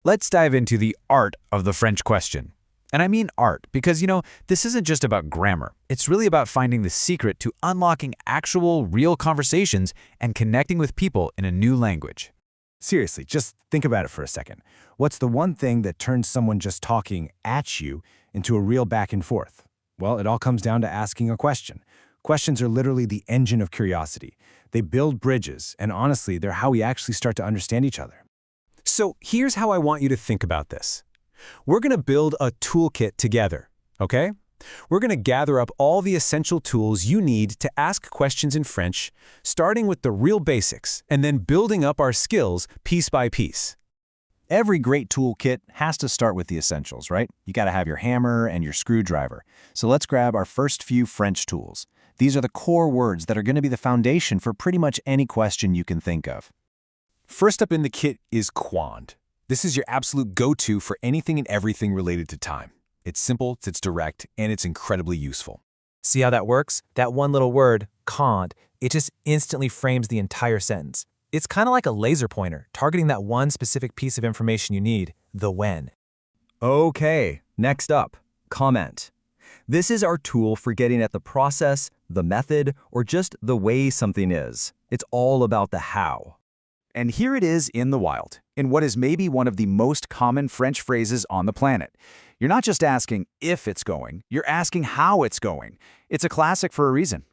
Let's dive into the art of the French question. And I mean art because, this isn't just about grammar. It's really about finding the secret to unlocking actual, real conversations and connecting with people in a new language. Seriously, just think about it for a second. What's the one thing that turns someone just talking at you into a real back and forth? Well, it all comes down to asking a question. Questions are literally the engine of curiosity. They build bridges, and honestly, they're how we actually start to understand each other. So here's how I want you to think about this. We're going to build a toolkit together, okay? We're going to gather up all the essential tools you need to ask questions in French, starting with the real basics, and then building up our skills piece by piece. Every great toolkit has to start with the essentials, right? You got to have your hammer and your screwdriver. So let's grab our first few French tools. These are the core words that are going to be the foundation for pretty much any question you can think of. First up in the kit is quand. This is your absolute go-to for anything and everything related to time. It's simple, it's direct, and it's incredibly useful. See how that works? That one little word, quand, it just instantly frames the entire sentence. It's kind of like a laser pointer, targeting that one specific piece of information you need, the when. Okay, next up, comment. This is our tool for getting at the process, the method, or just the way something is. It's all about the how. And here it is in the wild, in what is maybe one of the most common French phrases on the planet. You're not just asking if it's going, you're asking how it's going. It's a classic for a reason.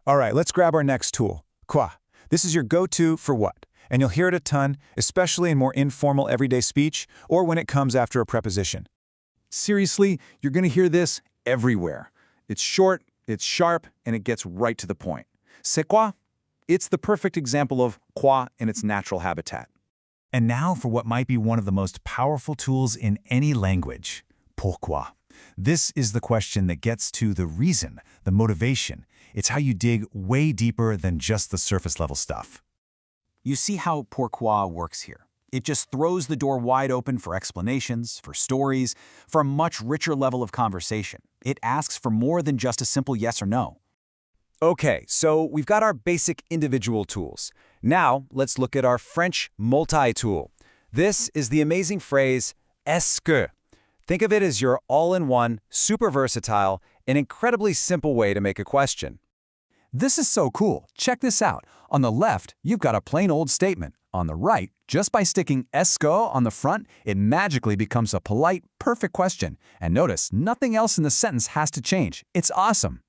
All right, let's grab our next tool, quoi. This is your go-to for what? And you'll hear it a ton, especially in more informal everyday speech or when it comes after a preposition. Seriously, you're going to hear this everywhere. It's short, it's sharp, and it gets right to the point. C'est quoi? It's the perfect example of quoi in its natural habitat. And now for what might be one of the most powerful tools in any language, pourquoi. This is the question that gets to the reason, the motivation. It's how you dig way deeper than just the surface level stuff. You see how pourquoi works here. It just throws the door wide open for explanations, for stories, for a much richer level of conversation. It asks for more than just a simple yes or no. Okay, so we've got our basic individual tools. Now, let's look at our French multi-tool. This is the amazing phrase, est-ce que. Think of it as your all-in-one, super versatile, and incredibly simple way to make a question. This is so cool. Check this out. On the left, you've got a plain old statement. On the right, just by sticking est-ce que on the front, it magically becomes a polite, perfect question. And notice, nothing else in the sentence has to change. It's awesome.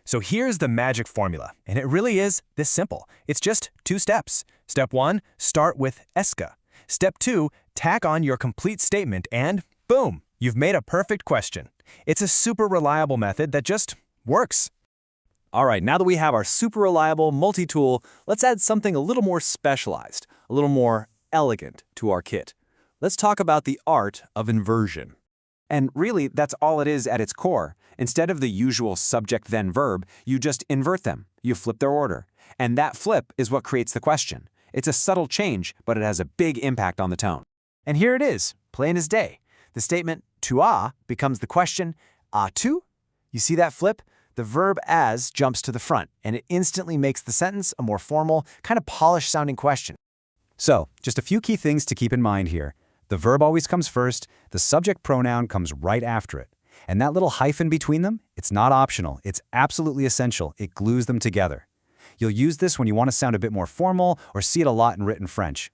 So here's the magic formula, and it really is this simple. It's just 2 steps. Step 1, start with est-ce que. Step 2, tack on your complete statement and boom, you've made a perfect question. It's a super reliable method that just works. All right, now that we have our super reliable multi-tool, let's add something a little more specialized, a little more elegant to our kit. Let's talk about the art of inversion. And really, that's all it is at its core. Instead of the usual subject-then-verb, you just invert them. You flip their order. And that flip is what creates the question. It's a subtle change, but it has a big impact on the tone. And here it is, plain as day. The statement tu as becomes the question as-tu? You see that flip? The verb as jumps to the front, and it instantly makes the sentence a more formal, kind of polished-sounding question. So, just a few key things to keep in mind here. The verb always comes first, the subject pronoun comes right after it. And that little hyphen between them, it's not optional, it's absolutely essential. It glues them together. You'll use this when you want to sound a bit more formal or see it a lot in written French.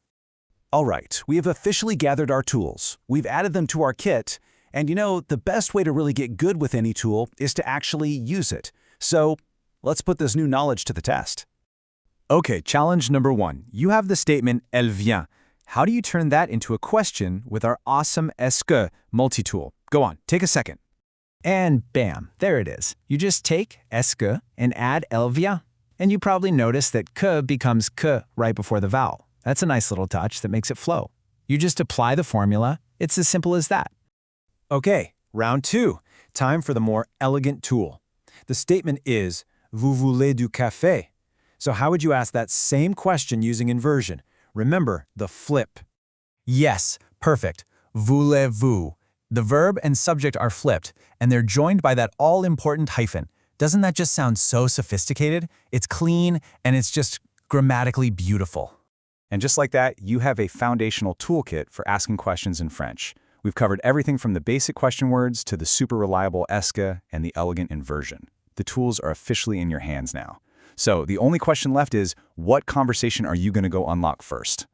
All right, we have officially gathered our tools. We've added them to our kit. And the best way to really get good with any tool is to actually use it. So let's put this new knowledge to the test. Okay, challenge number 1. You have the statement elle vient. How do you turn that into a question with our awesome est-ce que multi-tool? Go on, take a second. And bam, there it is. You just take est-ce que and add elle vient. And you probably notice that que becomes que right before the vowel. That's a nice little touch that makes it flow. You just apply the formula. It's as simple as that. Okay, round 2. Time for the more elegant tool. The statement is, vous voulez du café? So how would you ask that same question using inversion? Remember the flip. Yes, perfect. Voulez-vous. The verb and subject are flipped, and they're joined by that all-important hyphen. Doesn't that just sound so sophisticated? It's clean, and it's just grammatically beautiful. And just like that, you have a foundational toolkit for asking questions in French. We've covered everything from the basic question words to the super reliable ESCA and the elegant inversion. The tools are officially in your hands now. So the only question left is, what conversation are you going to go unlock first?